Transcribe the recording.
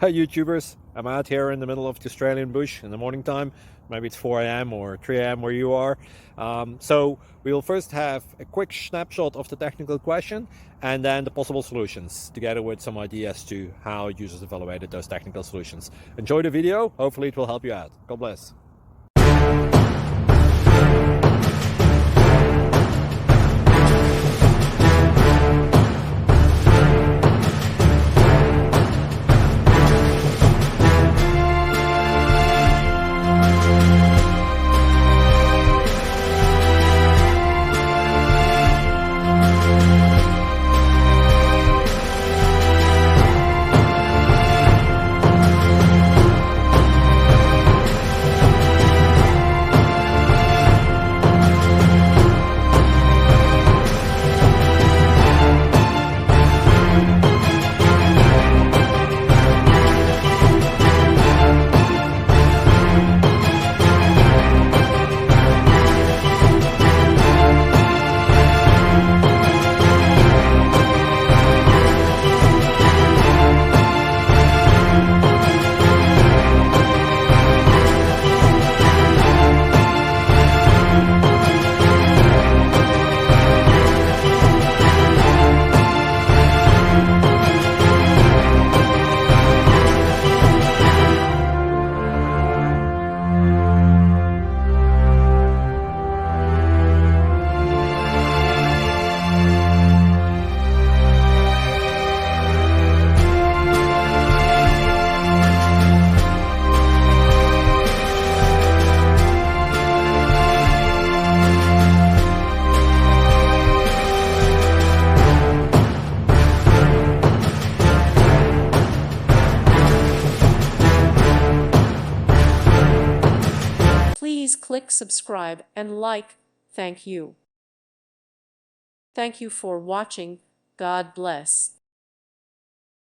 Hey YouTubers, I'm out here in the middle of the Australian bush in the morning time. Maybe it's 4 a.m. or 3 a.m. where you are. So we will first have a quick snapshot of the technical question and then the possible solutions, together with some ideas to how users evaluated those technical solutions. Enjoy the video, hopefully it will help you out. God bless. Please click subscribe and like. Thank you. Thank you for watching. God bless.